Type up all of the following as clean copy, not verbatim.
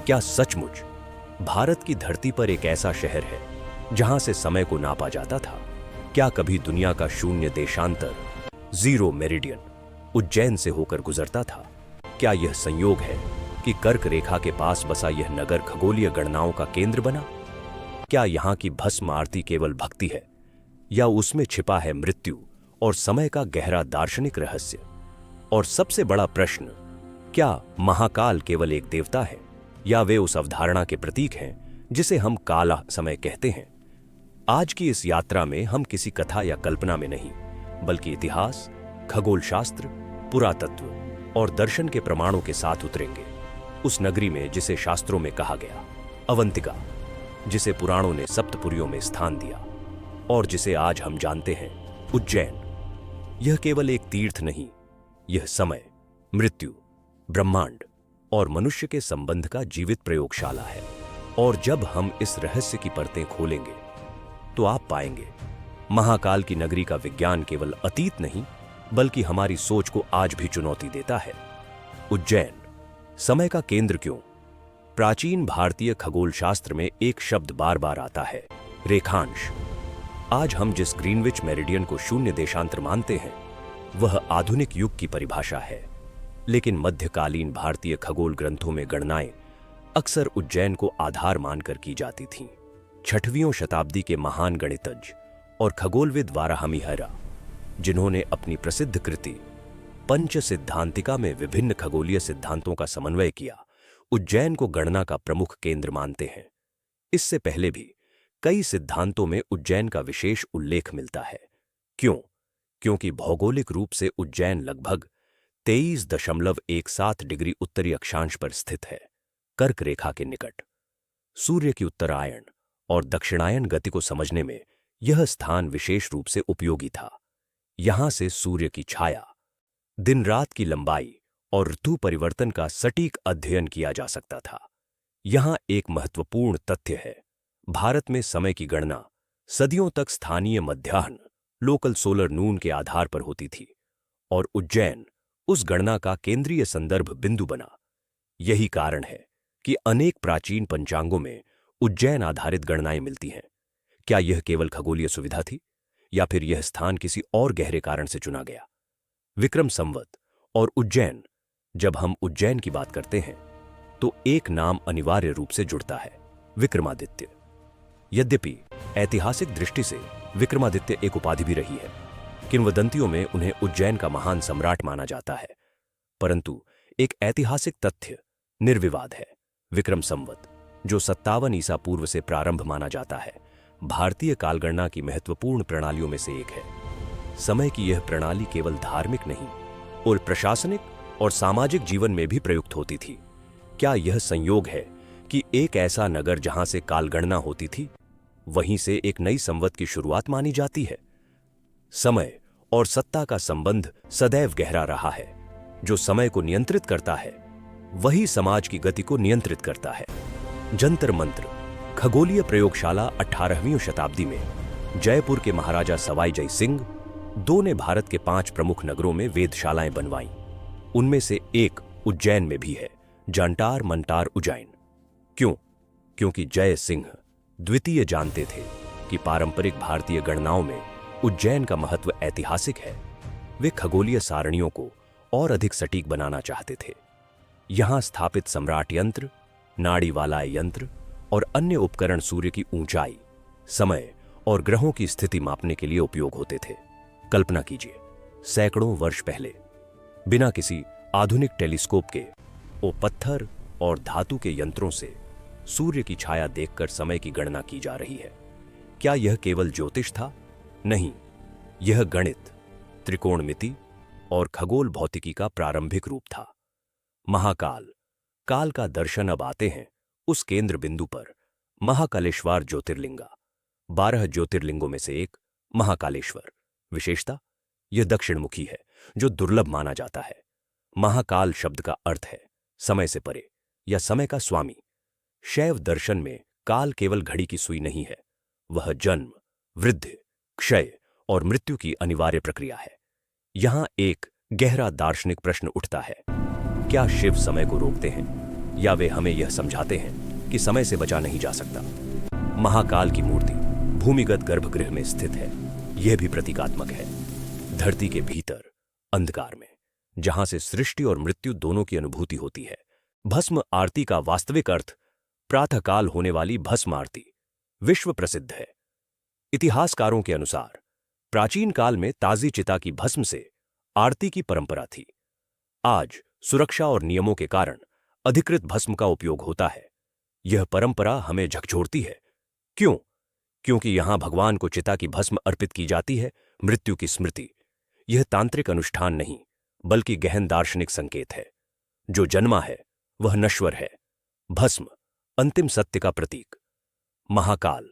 क्या सचमुच भारत की धरती पर एक ऐसा शहर है जहां से समय को नापा जाता था? क्या कभी दुनिया का शून्य देशांतर, जीरो मेरिडियन, उज्जैन से होकर गुजरता था? क्या यह संयोग है कि कर्क रेखा के पास बसा यह नगर खगोलीय गणनाओं का केंद्र बना? क्या यहाँ की भस्म आरती केवल भक्ति है, या उसमें छिपा है मृत्यु और समय का गहरा दार्शनिक रहस्य? और सबसे बड़ा प्रश्न, क्या महाकाल केवल एक देवता है, या वे उस अवधारणा के प्रतीक हैं जिसे हम काला समय कहते हैं? आज की इस यात्रा में हम किसी कथा या कल्पना में नहीं, बल्कि इतिहास, खगोल शास्त्र, पुरातत्व और दर्शन के प्रमाणों के साथ उतरेंगे उस नगरी में जिसे शास्त्रों में कहा गया अवंतिका, जिसे पुराणों ने सप्तपुरियों में स्थान दिया, और जिसे आज हम जानते हैं उज्जैन। यह केवल एक तीर्थ नहीं, यह समय, मृत्यु, ब्रह्मांड और मनुष्य के संबंध का जीवित प्रयोगशाला है। और जब हम इस रहस्य की परतें खोलेंगे तो आप पाएंगे महाकाल की नगरी का विज्ञान केवल अतीत नहीं, बल्कि हमारी सोच को आज भी चुनौती देता है। उज्जैन समय का केंद्र क्यों? प्राचीन भारतीय खगोल शास्त्र में एक शब्द बार बार आता है, रेखांश। आज हम जिस ग्रीनविच मेरिडियन को शून्य देशांतर मानते हैं, वह आधुनिक युग की परिभाषा है। लेकिन मध्यकालीन भारतीय खगोल ग्रंथों में गणनाएं अक्सर उज्जैन को आधार मानकर की जाती थीं। 6वीं शताब्दी के महान गणितज्ञ और खगोलविद वाराहमिहिर, जिन्होंने अपनी प्रसिद्ध कृति पंच सिद्धांतिका में विभिन्न खगोलीय सिद्धांतों का समन्वय किया, उज्जैन को गणना का प्रमुख केंद्र मानते हैं। इससे पहले भी कई सिद्धांतों में उज्जैन का विशेष उल्लेख मिलता है। क्यों? क्योंकि भौगोलिक रूप से उज्जैन लगभग 23.17 डिग्री उत्तरी अक्षांश पर स्थित है, कर्क रेखा के निकट। सूर्य की उत्तरायण और दक्षिणायन गति को समझने में यह स्थान विशेष रूप से उपयोगी था। यहां से सूर्य की छाया, दिन रात की लंबाई और ऋतु परिवर्तन का सटीक अध्ययन किया जा सकता था। यहां एक महत्वपूर्ण तथ्य है, भारत में समय की गणना सदियों तक स्थानीय मध्याह्न, लोकल सोलर नून के आधार पर होती थी, और उज्जैन उस गणना का केंद्रीय संदर्भ बिंदु बना। यही कारण है कि अनेक प्राचीन पंचांगों में उज्जैन आधारित गणनाएं मिलती हैं। क्या यह केवल खगोलीय सुविधा थी, या फिर यह स्थान किसी और गहरे कारण से चुना गया? विक्रम संवत और उज्जैन। जब हम उज्जैन की बात करते हैं तो एक नाम अनिवार्य रूप से जुड़ता है, विक्रमादित्य। यद्यपि ऐतिहासिक दृष्टि से विक्रमादित्य एक उपाधि भी रही है, किंवदंतियों में उन्हें उज्जैन का महान सम्राट माना जाता है, परंतु एक ऐतिहासिक तथ्य निर्विवाद है। विक्रम संवत, जो 57 ईसा पूर्व से प्रारंभ माना जाता है, भारतीय कालगणना की महत्वपूर्ण प्रणालियों में से एक है। समय की यह प्रणाली केवल धार्मिक नहीं, और प्रशासनिक और सामाजिक जीवन में भी प्रयुक्त होती थी। क्या यह संयोग है कि एक ऐसा नगर जहां से कालगणना होती थी, वहीं से एक नई संवत की शुरुआत मानी जाती है? समय और सत्ता का संबंध सदैव गहरा रहा है। जो समय को नियंत्रित करता है, वही समाज की गति को नियंत्रित करता है। जंतर मंत्र खगोलीय प्रयोगशाला 18वीं शताब्दी में जयपुर के महाराजा सवाई जय सिंह दो ने भारत के 5 प्रमुख नगरों में वेधशालाएं बनवाईं। उनमें से एक उज्जैन में भी है, जंटार मंटार उज्जैन। क्यों? क्योंकि जय सिंह द्वितीय जानते थे कि पारंपरिक भारतीय गणनाओं में उज्जैन का महत्व ऐतिहासिक है। वे खगोलीय सारणियों को और अधिक सटीक बनाना चाहते थे। यहां स्थापित सम्राट यंत्र, नाड़ी वालाय यंत्र और अन्य उपकरण सूर्य की ऊंचाई, समय और ग्रहों की स्थिति मापने के लिए उपयोग होते थे। कल्पना कीजिए, सैकड़ों वर्ष पहले बिना किसी आधुनिक टेलीस्कोप के वो पत्थर और धातु के यंत्रों से सूर्य की छाया देखकर समय की गणना की जा रही है। क्या यह केवल ज्योतिष था? नहीं, यह गणित, त्रिकोणमिति और खगोल भौतिकी का प्रारंभिक रूप था। महाकाल, काल का दर्शन अब आते हैं उस केंद्र बिंदु पर, महाकालेश्वर ज्योतिर्लिंगा। 12 ज्योतिर्लिंगों में से एक महाकालेश्वर। विशेषता, यह दक्षिणमुखी है, जो दुर्लभ माना जाता है। महाकाल शब्द का अर्थ है समय से परे या समय का स्वामी। शैव दर्शन में काल केवल घड़ी की सुई नहीं है, वह जन्म, वृद्धि, क्षय और मृत्यु की अनिवार्य प्रक्रिया है। यहां एक गहरा दार्शनिक प्रश्न उठता है, क्या शिव समय को रोकते हैं? या वे हमें यह समझाते हैं कि समय से बचा नहीं जा सकता। महाकाल की मूर्ति भूमिगत गर्भगृह में स्थित है। यह भी प्रतीकात्मक है। धरती के भीतर अंधकार में, जहां से सृष्टि और मृत्यु दोनों की अनुभूति होती है। भस्म आरती का वास्तविक अर्थ प्रातःकाल होने वाली भस्म आरती विश्व प्रसिद्ध है। इतिहासकारों के अनुसार प्राचीन काल में ताजी चिता की भस्म से आरती की परंपरा थी। आज सुरक्षा और नियमों के कारण अधिकृत भस्म का उपयोग होता है। यह परंपरा हमें झकझोरती है। क्यों? क्योंकि यहां भगवान को चिता की भस्म अर्पित की जाती है, मृत्यु की स्मृति। यह तांत्रिक अनुष्ठान नहीं, बल्कि गहन दार्शनिक संकेत है। जो जन्मा है वह नश्वर है। भस्म अंतिम सत्य का प्रतीक। महाकाल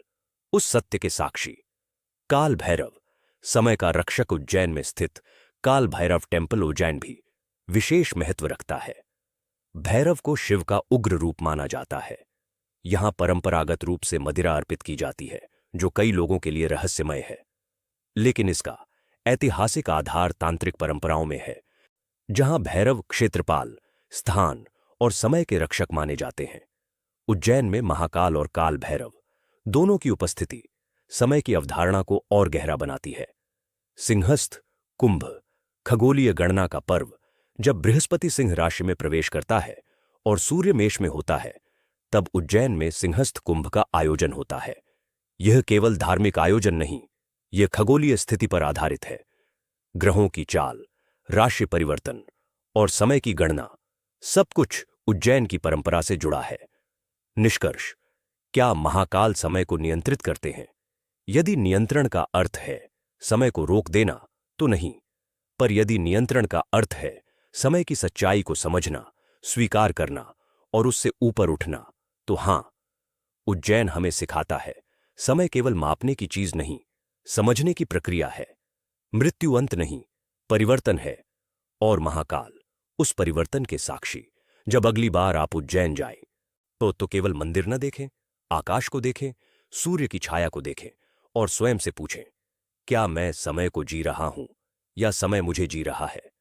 उस सत्य के साक्षी। काल भैरव समय का रक्षक। उज्जैन में स्थित काल भैरव टेम्पल उज्जैन भी विशेष महत्व रखता है। भैरव को शिव का उग्र रूप माना जाता है। यहां परंपरागत रूप से मदिरा अर्पित की जाती है, जो कई लोगों के लिए रहस्यमय है। लेकिन इसका ऐतिहासिक आधार तांत्रिक परंपराओं में है, जहां भैरव क्षेत्रपाल, स्थान और समय के रक्षक माने जाते हैं। उज्जैन में महाकाल और काल भैरव दोनों की उपस्थिति समय की अवधारणा को और गहरा बनाती है। सिंहस्थ कुंभ खगोलीय गणना का पर्व, जब बृहस्पति सिंह राशि में प्रवेश करता है और सूर्य मेष में होता है, तब उज्जैन में सिंहस्थ कुंभ का आयोजन होता है। यह केवल धार्मिक आयोजन नहीं, यह खगोलीय स्थिति पर आधारित है। ग्रहों की चाल, राशि परिवर्तन और समय की गणना, सब कुछ उज्जैन की परंपरा से जुड़ा है। निष्कर्ष: क्या महाकाल समय को नियंत्रित करते हैं? यदि नियंत्रण का अर्थ है समय को रोक देना, तो नहीं। पर यदि नियंत्रण का अर्थ है समय की सच्चाई को समझना, स्वीकार करना और उससे ऊपर उठना, तो हां, उज्जैन हमें सिखाता है समय केवल मापने की चीज नहीं, समझने की प्रक्रिया है। मृत्यु अंत नहीं, परिवर्तन है। और महाकाल उस परिवर्तन के साक्षी। जब अगली बार आप उज्जैन जाएं, तो केवल मंदिर न देखें, आकाश को देखें, सूर्य की छाया को देखें और स्वयं से पूछें, क्या मैं समय को जी रहा हूं या समय मुझे जी रहा है?